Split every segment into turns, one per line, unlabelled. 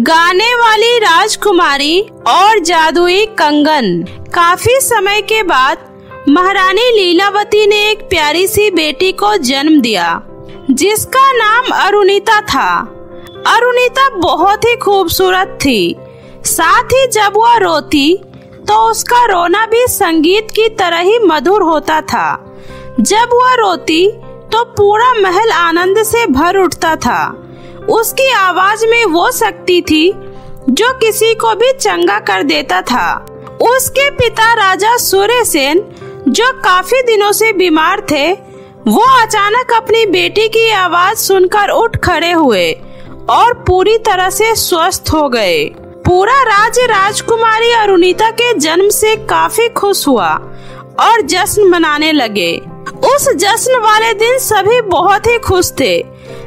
गाने वाली राजकुमारी और जादुई कंगन। काफी समय के बाद महारानी लीलावती ने एक प्यारी सी बेटी को जन्म दिया जिसका नाम अरुणिता था। अरुणिता बहुत ही खूबसूरत थी। साथ ही जब वह रोती तो उसका रोना भी संगीत की तरह ही मधुर होता था। जब वह रोती तो पूरा महल आनंद से भर उठता था। उसकी आवाज में वो शक्ति थी जो किसी को भी चंगा कर देता था। उसके पिता राजा सूर्यसेन जो काफी दिनों से बीमार थे, वो अचानक अपनी बेटी की आवाज सुनकर उठ खड़े हुए और पूरी तरह से स्वस्थ हो गए। पूरा राज्य राजकुमारी अरुणिता के जन्म से काफी खुश हुआ और जश्न मनाने लगे। उस जश्न वाले दिन सभी बहुत ही खुश थे,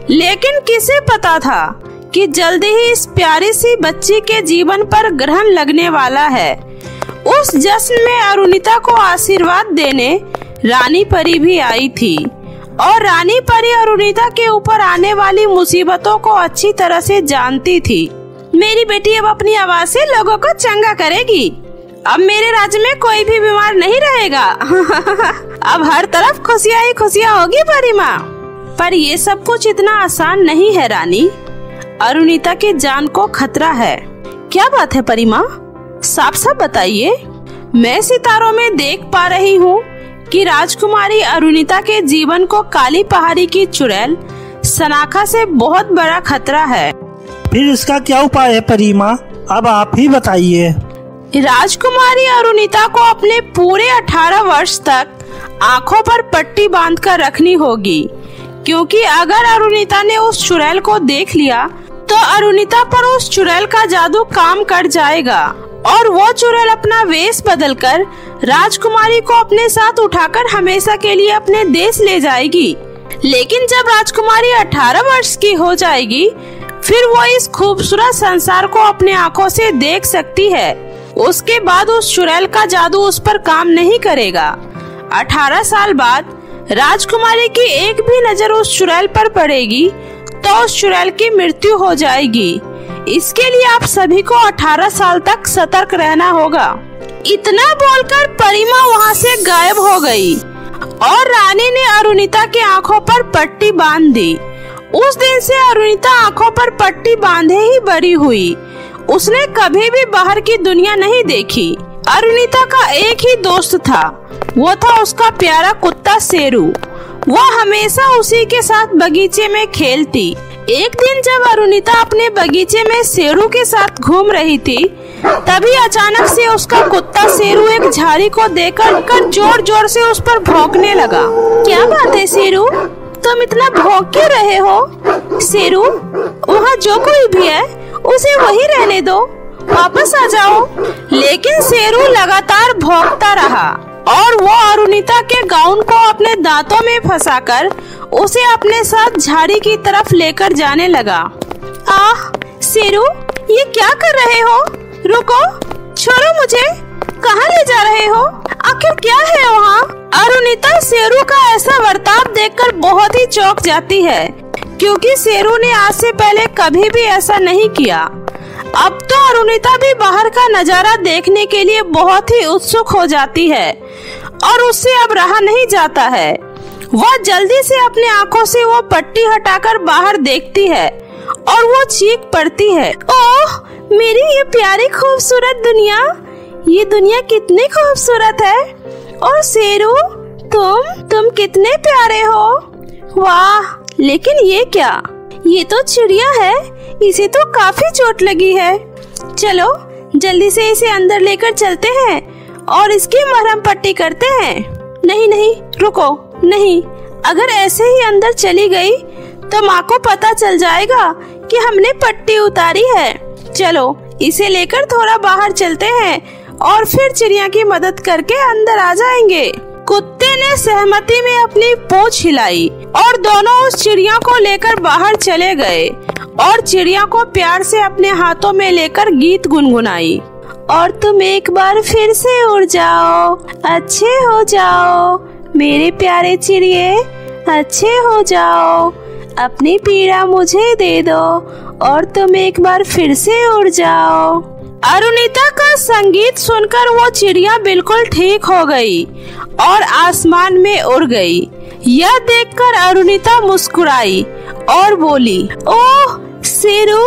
लेकिन किसे पता था कि जल्दी ही इस प्यारी सी बच्ची के जीवन पर ग्रहण लगने वाला है। उस जश्न में अरुणिता को आशीर्वाद देने रानी परी भी आई थी और रानी परी अरुणिता के ऊपर आने वाली मुसीबतों को अच्छी तरह से जानती थी। मेरी बेटी अब अपनी आवाज से लोगों को चंगा करेगी। अब मेरे राज्य में कोई भी बीमार नहीं रहेगा। अब हर तरफ खुशियाँ ही खुशियाँ होगी परी माँ। पर ये सब कुछ इतना आसान नहीं है रानी। अरुणिता की जान को खतरा है। क्या बात है परी माँ, साफ साफ बताइए। मैं सितारों में देख पा रही हूँ कि राजकुमारी अरुणिता के जीवन को काली पहाड़ी की चुड़ैल सनाखा से बहुत बड़ा खतरा है।
फिर इसका क्या उपाय है परी माँ, अब आप ही बताइए।
राजकुमारी अरुणिता को अपने पूरे 18 वर्ष तक आंखों पर पट्टी बांधकर रखनी होगी, क्योंकि अगर अरुणिता ने उस चुड़ैल को देख लिया तो अरुणिता पर उस चुड़ैल का जादू काम कर जाएगा और वो चुड़ैल अपना वेश बदलकर राजकुमारी को अपने साथ उठाकर हमेशा के लिए अपने देश ले जाएगी। लेकिन जब राजकुमारी 18 वर्ष की हो जाएगी, फिर वो इस खूबसूरत संसार को अपने आंखों से देख सकती है। उसके बाद उस चुड़ैल का जादू उस पर काम नहीं करेगा। 18 साल बाद राजकुमारी की एक भी नजर उस चुड़ैल पर पड़ेगी तो उस चुड़ैल की मृत्यु हो जाएगी। इसके लिए आप सभी को 18 साल तक सतर्क रहना होगा। इतना बोलकर परिमा वहाँ से गायब हो गई और रानी ने अरुणिता के आंखों पर पट्टी बांध दी। उस दिन से अरुणिता आंखों पर पट्टी बांधे ही बड़ी हुई। उसने कभी भी बाहर की दुनिया नहीं देखी। अरुणिता का एक ही दोस्त था, वो था उसका प्यारा कुत्ता शेरू। वो हमेशा उसी के साथ बगीचे में खेलती। एक दिन जब अरुणिता अपने बगीचे में शेरू के साथ घूम रही थी, तभी अचानक से उसका कुत्ता शेरू एक झाड़ी को देखकर जोर जोर से उस पर भौंकने लगा। क्या बात है शेरू, तुम इतना भौंक क्यों रहे हो? शेरू, वहाँ जो कोई भी है उसे वही रहने दो, वापस आ जाओ। लेकिन शेरू लगातार भौंकता रहा और वो अरुणिता के गाउन को अपने दांतों में फंसाकर उसे अपने साथ झाड़ी की तरफ लेकर जाने लगा। आह शेरू, ये क्या कर रहे हो? रुको, छोड़ो मुझे। कहाँ ले जा रहे हो? आखिर क्या है वहाँ? अरुणिता शेरू का ऐसा बर्ताव देखकर बहुत ही चौंक जाती है, क्योंकि शेरू ने आज से पहले कभी भी ऐसा नहीं किया। अब तो अरुणिता भी बाहर का नजारा देखने के लिए बहुत ही उत्सुक हो जाती है और उससे अब रहा नहीं जाता है। वह जल्दी से अपने आंखों से वो पट्टी हटाकर बाहर देखती है और वो चीख पड़ती है, ओह मेरी ये प्यारी खूबसूरत दुनिया, ये दुनिया कितनी खूबसूरत है। और शेरू, तुम कितने प्यारे हो। वाह, लेकिन ये क्या? ये तो चिड़िया है, इसे तो काफी चोट लगी है। चलो जल्दी से इसे अंदर लेकर चलते हैं और इसकी मरहम पट्टी करते हैं। नहीं नहीं, रुको, नहीं, अगर ऐसे ही अंदर चली गई तो माँ को पता चल जाएगा कि हमने पट्टी उतारी है। चलो इसे लेकर थोड़ा बाहर चलते हैं और फिर चिड़िया की मदद करके अंदर आ जाएंगे। कुत्ते ने सहमति में अपनी पूंछ हिलाई और दोनों उस चिड़िया को लेकर बाहर चले गए और चिड़िया को प्यार से अपने हाथों में लेकर गीत गुनगुनाई। और तुम एक बार फिर से उड़ जाओ, अच्छे हो जाओ, मेरे प्यारे चिड़िए, अच्छे हो जाओ। अपनी पीड़ा मुझे दे दो और तुम एक बार फिर से उड़ जाओ। अरुणिता का संगीत सुनकर वो चिड़िया बिल्कुल ठीक हो गई और आसमान में उड़ गई। यह देखकर अरुणिता मुस्कुराई और बोली, ओह शेरू,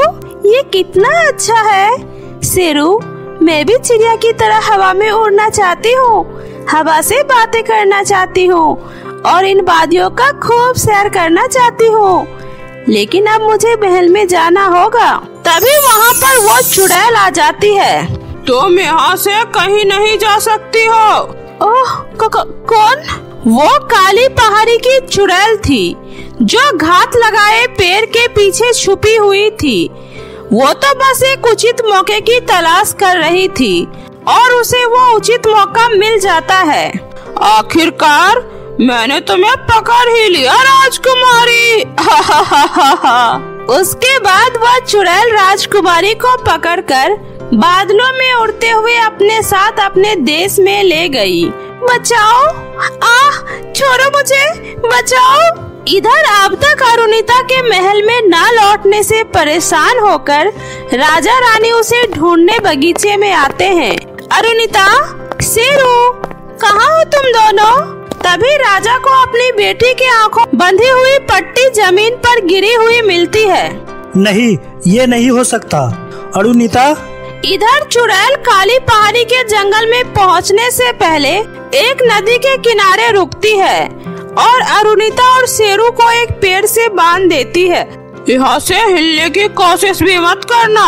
ये कितना अच्छा है। शेरू, मैं भी चिड़िया की तरह हवा में उड़ना चाहती हूँ, हवा से बातें करना चाहती हूँ और इन वादियों का खूब सैर करना चाहती हूँ। लेकिन अब मुझे महल में जाना होगा। तभी वहाँ पर वो चुड़ैल आ जाती है। तुम यहाँ से कहीं नहीं जा सकती हो। ओह कौन? वो काली पहाड़ी की चुड़ैल थी जो घात लगाए पेड़ के पीछे छुपी हुई थी। वो तो बस एक उचित मौके की तलाश कर रही थी और उसे वो उचित मौका मिल जाता है। आखिरकार मैंने तुम्हें पकड़ ही लिया राजकुमारी। उसके बाद वह चुड़ैल राजकुमारी को पकड़कर बादलों में उड़ते हुए अपने साथ अपने देश में ले गई। बचाओ, छोड़ो मुझे, बचाओ। इधर अब तक अरुणिता के महल में न लौटने से परेशान होकर राजा रानी उसे ढूंढने बगीचे में आते हैं। अरुणिता, शेरू, कहाँ हो तुम दोनों? तभी राजा को अपनी बेटी की आंखों बंधी हुई पट्टी जमीन पर गिरी हुई मिलती है।
नहीं, ये नहीं हो सकता अरुणिता।
इधर चुड़ैल काली पहाड़ी के जंगल में पहुंचने से पहले एक नदी के किनारे रुकती है और अरुणिता और शेरू को एक पेड़ से बांध देती है। यहाँ से हिलने की कोशिश भी मत करना।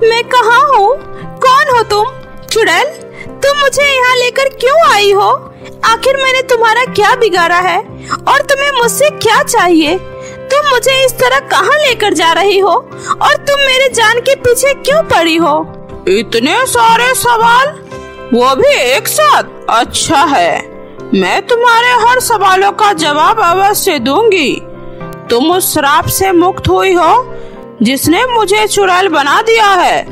मैं कहाँ हूँ? कौन हो तुम? चुड़ैल, तुम मुझे यहाँ लेकर क्यों आई हो? आखिर मैंने तुम्हारा क्या बिगाड़ा है और तुम्हें मुझसे क्या चाहिए? तुम मुझे इस तरह कहाँ लेकर जा रही हो और तुम मेरे जान के पीछे क्यों पड़ी हो? इतने सारे सवाल, वो भी एक साथ? अच्छा है, मैं तुम्हारे हर सवालों का जवाब अवश्य दूंगी। तुम उस श्राप से मुक्त हुई हो जिसने मुझे चुड़ैल बना दिया है।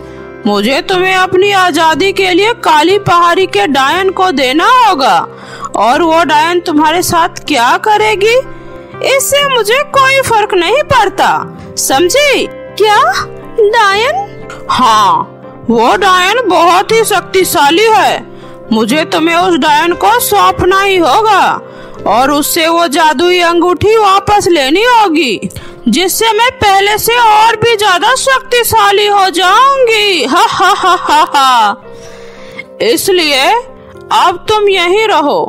मुझे तुम्हें अपनी आजादी के लिए काली पहाड़ी के डायन को देना होगा और वो डायन तुम्हारे साथ क्या करेगी इससे मुझे कोई फर्क नहीं पड़ता, समझी? क्या डायन? हाँ, वो डायन बहुत ही शक्तिशाली है। मुझे तुम्हें उस डायन को सौंपना ही होगा और उससे वो जादुई अंगूठी वापस लेनी होगी जिससे मैं पहले से और भी ज्यादा शक्तिशाली हो जाऊंगी। हा हा हा हा हा। इसलिए अब तुम यहीं रहो,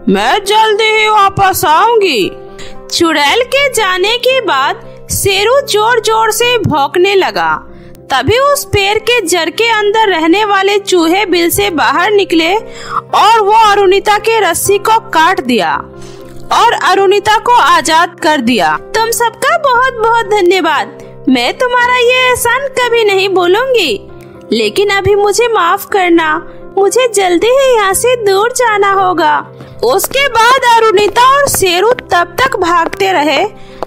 मैं जल्दी ही वापस आऊंगी। चुड़ैल के जाने के बाद शेरू जोर जोर से भौंकने लगा। तभी उस पेड़ के जड़ के अंदर रहने वाले चूहे बिल से बाहर निकले और वो अरुणिता के रस्सी को काट दिया और अरुणिता को आजाद कर दिया। तुम सबका बहुत बहुत धन्यवाद। मैं तुम्हारा ये एहसान कभी नहीं भूलूंगी। लेकिन अभी मुझे माफ करना, मुझे जल्दी ही यहाँ से दूर जाना होगा। उसके बाद अरुणिता और शेरू तब तक भागते रहे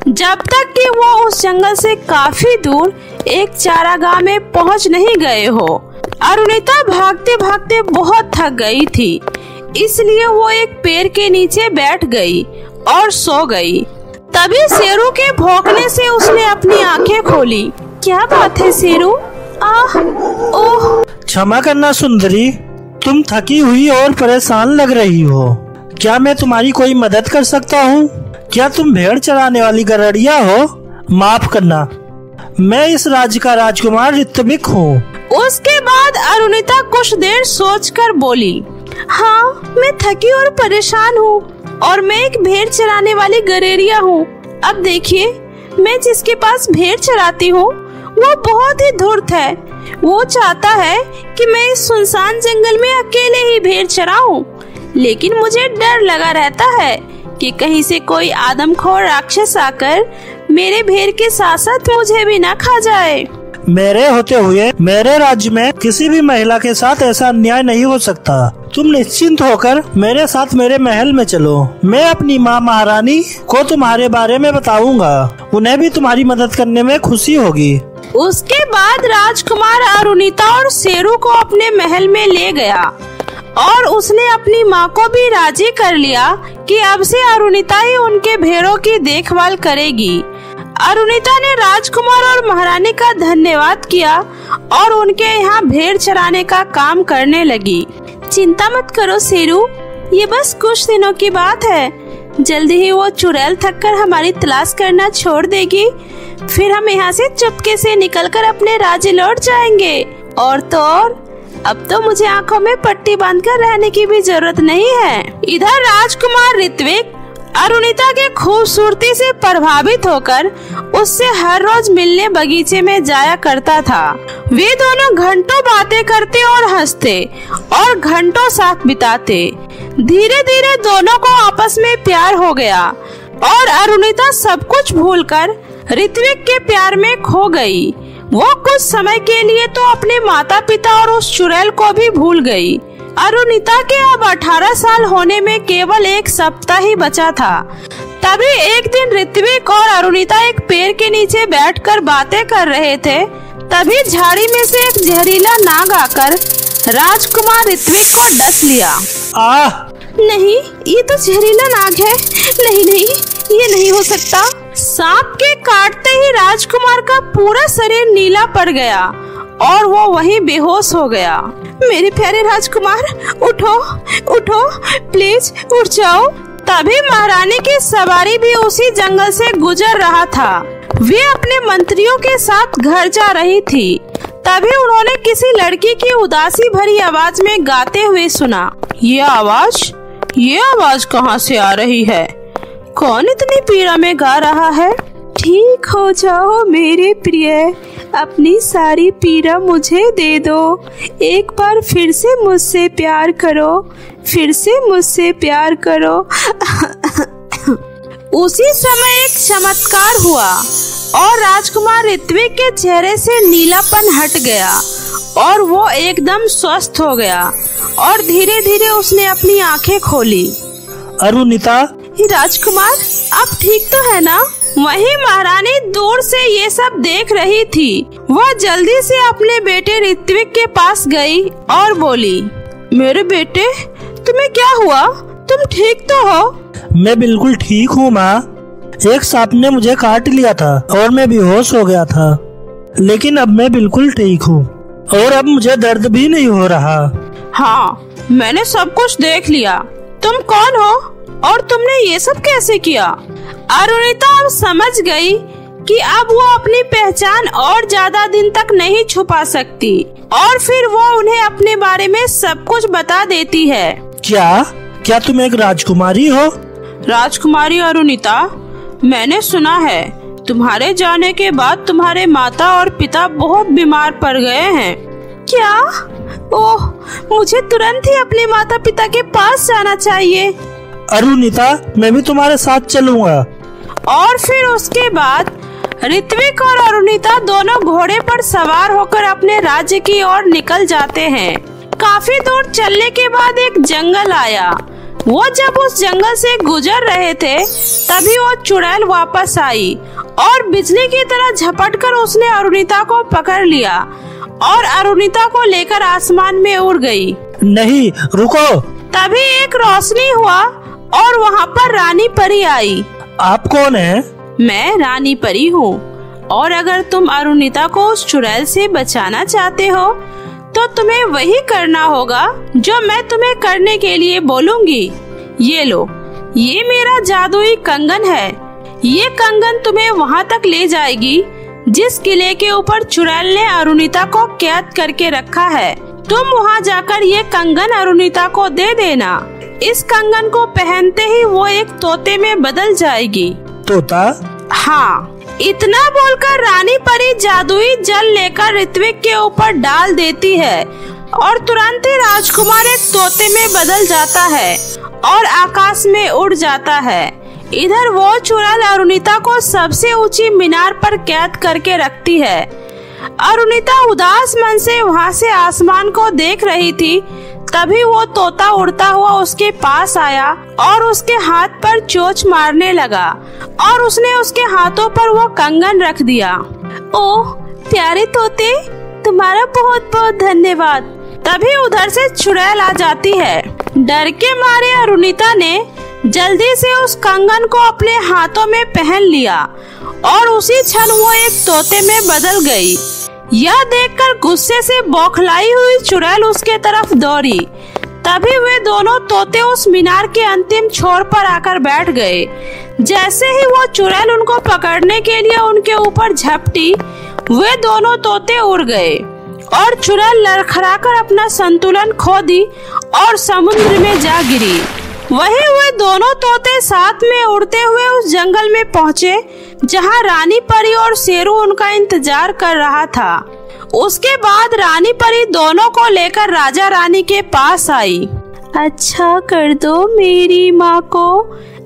जब तक कि वो उस जंगल से काफी दूर एक चारागाह में पहुंच नहीं गए हो। अरुणिता भागते भागते बहुत थक गई थी, इसलिए वो एक पेड़ के नीचे बैठ गई और सो गई। तभी शेरू के भौंकने से उसने अपनी आंखें खोली। क्या बात है शेरू? ओह!
क्षमा करना सुंदरी, तुम थकी हुई और परेशान लग रही हो। क्या मैं तुम्हारी कोई मदद कर सकता हूँ? क्या तुम भेड़ चराने वाली गड़ेड़िया हो? माफ करना, मैं इस राज्य का राजकुमार ऋत्विक हूँ।
उसके बाद अरुणिता कुछ देर सोचकर बोली, हाँ, मैं थकी और परेशान हूँ और मैं एक भेड़ चराने वाली गड़ेड़िया हूँ। अब देखिए, मैं जिसके पास भेड़ चराती हूँ वो बहुत ही धूर्त है। वो चाहता है कि मैं इस सुनसान जंगल में अकेले ही भेड़ चराऊं, लेकिन मुझे डर लगा रहता है कि कहीं से कोई आदमखोर राक्षस आकर मेरे भेड़ के साथ साथ मुझे भी ना खा जाए।
मेरे होते हुए मेरे राज्य में किसी भी महिला के साथ ऐसा अन्याय नहीं हो सकता। तुम निश्चिंत होकर मेरे साथ मेरे महल में चलो। मैं अपनी माँ महारानी को तुम्हारे बारे में बताऊंगा, उन्हें भी तुम्हारी मदद करने में खुशी होगी।
उसके बाद राजकुमार अरुणिता और शेरू को अपने महल में ले गया और उसने अपनी माँ को भी राजी कर लिया कि अब से अरुणिता ही उनके भेड़ों की देखभाल करेगी। अरुणिता ने राजकुमार और महारानी का धन्यवाद किया और उनके यहाँ भेड़ चराने का काम करने लगी। चिंता मत करो शेरू, ये बस कुछ दिनों की बात है। जल्दी ही वो चुड़ैल थककर हमारी तलाश करना छोड़ देगी, फिर हम यहाँ से चुपके से निकलकर अपने राज्य लौट जाएंगे। और तो और, अब तो मुझे आंखों में पट्टी बांधकर रहने की भी जरूरत नहीं है। इधर राजकुमार ऋत्विक अरुणिता के खूबसूरती से प्रभावित होकर उससे हर रोज मिलने बगीचे में जाया करता था। वे दोनों घंटों बातें करते और हंसते और घंटों साथ बिताते। धीरे धीरे दोनों को आपस में प्यार हो गया और अरुणिता सब कुछ भूलकर ऋत्विक के प्यार में खो गई। वो कुछ समय के लिए तो अपने माता पिता और उस चुड़ैल को भी भूल गई। अरुणिता के अब 18 साल होने में केवल एक सप्ताह ही बचा था। तभी एक दिन ऋत्विक और अरुणिता एक पेड़ के नीचे बैठकर बातें कर रहे थे। तभी झाड़ी में से एक जहरीला नाग आकर राजकुमार ऋत्विक को डस लिया। नहीं, ये तो जहरीला नाग है। नहीं नहीं, ये नहीं हो सकता। सांप के काटते ही राजकुमार का पूरा शरीर नीला पड़ गया और वो वहीं बेहोश हो गया। मेरे प्यारे राजकुमार, उठो उठो, प्लीज उठ जाओ। तभी महारानी की सवारी भी उसी जंगल से गुजर रहा था। वे अपने मंत्रियों के साथ घर जा रही थी। तभी उन्होंने किसी लड़की की उदासी भरी आवाज में गाते हुए सुना। ये आवाज कहाँ से आ रही है? कौन इतनी पीड़ा में गा रहा है? ठीक हो जाओ मेरे प्रिय, अपनी सारी पीड़ा मुझे दे दो। एक बार फिर से मुझसे प्यार करो, फिर से मुझसे प्यार करो। उसी समय एक चमत्कार हुआ और राजकुमार ऋत्विक के चेहरे से नीलापन हट गया और वो एकदम स्वस्थ हो गया और धीरे धीरे उसने अपनी आंखें खोली।
अरुणिता,
राजकुमार, आप ठीक तो है ना? वहीं महारानी दूर से ये सब देख रही थी। वह जल्दी से अपने बेटे ऋत्विक के पास गई और बोली, मेरे बेटे, तुम्हें क्या हुआ? तुम ठीक तो हो?
मैं बिल्कुल ठीक हूँ माँ। एक सांप ने मुझे काट लिया था और मैं बेहोश हो गया था, लेकिन अब मैं बिल्कुल ठीक हूँ और अब मुझे दर्द भी नहीं हो रहा।
हाँ, मैंने सब कुछ देख लिया। तुम कौन हो और तुमने ये सब कैसे किया? अरुणिता अब समझ गई कि अब वो अपनी पहचान और ज्यादा दिन तक नहीं छुपा सकती और फिर वो उन्हें अपने बारे में सब कुछ बता देती है।
क्या तुम एक राजकुमारी हो?
राजकुमारी अरुणिता, मैंने सुना है तुम्हारे जाने के बाद तुम्हारे माता और पिता बहुत बीमार पड़ गए हैं। क्या? ओह, मुझे तुरंत ही अपने माता पिता के पास जाना चाहिए।
अरुणिता, मैं भी तुम्हारे साथ चलूंगा।
और फिर उसके बाद ऋत्विक और अरुणिता दोनों घोड़े पर सवार होकर अपने राज्य की ओर निकल जाते हैं। काफी दूर चलने के बाद एक जंगल आया। वो जब उस जंगल से गुजर रहे थे तभी वो चुड़ैल वापस आई और बिजली की तरह झपटकर उसने अरुणिता को पकड़ लिया और अरुणिता को लेकर आसमान में उड़ गई।
नहीं, रुको।
तभी एक रोशनी हुआ और वहाँ पर रानी परी आई।
आप कौन है?
मैं रानी परी हूँ और अगर तुम अरुणिता को उस चुड़ैल से बचाना चाहते हो तो तुम्हें वही करना होगा जो मैं तुम्हें करने के लिए बोलूँगी। ये लो, ये मेरा जादुई कंगन है। ये कंगन तुम्हें वहाँ तक ले जाएगी जिस किले के ऊपर चुड़ैल ने अरुणिता को कैद करके रखा है। तुम वहाँ जाकर ये कंगन अरुणिता को दे देना। इस कंगन को पहनते ही वो एक तोते में बदल जाएगी।
तोता?
हाँ। इतना बोलकर रानी परी जादुई जल लेकर ऋत्विक के ऊपर डाल देती है और तुरंत ही राजकुमार एक तोते में बदल जाता है और आकाश में उड़ जाता है। इधर वो चुड़ैल अरुणिता को सबसे ऊंची मीनार पर कैद करके रखती है। अरुणिता उदास मन से वहाँ से आसमान को देख रही थी। तभी वो तोता उड़ता हुआ उसके पास आया और उसके हाथ पर चोंच मारने लगा और उसने उसके हाथों पर वो कंगन रख दिया। ओह प्यारे तोते, तुम्हारा बहुत बहुत धन्यवाद। तभी उधर से चुड़ैल आ जाती है। डर के मारे अरुणिता ने जल्दी से उस कंगन को अपने हाथों में पहन लिया और उसी क्षण वो एक तोते में बदल गई। यह देखकर गुस्से से बौखलाई हुई चुड़ैल उसके तरफ दौड़ी। तभी वे दोनों तोते उस मीनार के अंतिम छोर पर आकर बैठ गए। जैसे ही वो चुड़ैल उनको पकड़ने के लिए उनके ऊपर झपटी, वे दोनों तोते उड़ गए और चुड़ैल लड़खड़ाकर अपना संतुलन खो दी और समुद्र में जा गिरी। वहीं वे दोनों तोते साथ में उड़ते हुए उस जंगल में पहुँचे जहाँ रानी परी और शेरू उनका इंतजार कर रहा था। उसके बाद रानी परी दोनों को लेकर राजा रानी के पास आई। अच्छा कर दो मेरी माँ को,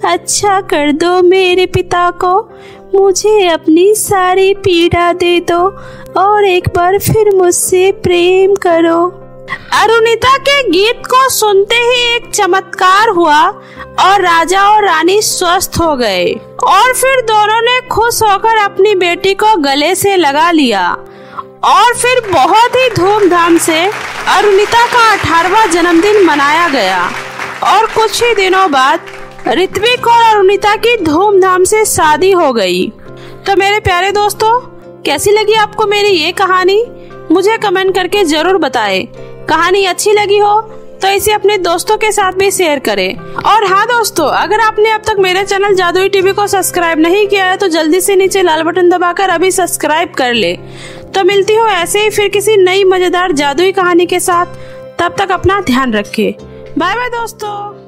अच्छा कर दो मेरे पिता को, मुझे अपनी सारी पीड़ा दे दो और एक बार फिर मुझसे प्रेम करो। अरुणिता के गीत को सुनते ही एक चमत्कार हुआ और राजा और रानी स्वस्थ हो गए और फिर दोनों ने खुश होकर अपनी बेटी को गले से लगा लिया। और फिर बहुत ही धूमधाम से अरुणिता का 18वां जन्मदिन मनाया गया और कुछ ही दिनों बाद ऋत्विक और अरुणिता की धूमधाम से शादी हो गई। तो मेरे प्यारे दोस्तों, कैसी लगी आपको मेरी ये कहानी? मुझे कमेंट करके जरूर बताएं। कहानी अच्छी लगी हो तो इसे अपने दोस्तों के साथ भी शेयर करें। और हाँ दोस्तों, अगर आपने अब तक मेरे चैनल जादुई टीवी को सब्सक्राइब नहीं किया है तो जल्दी से नीचे लाल बटन दबाकर अभी सब्सक्राइब कर ले। तो मिलती हो ऐसे ही फिर किसी नई मजेदार जादुई कहानी के साथ। तब तक अपना ध्यान रखें। बाय बाय दोस्तों।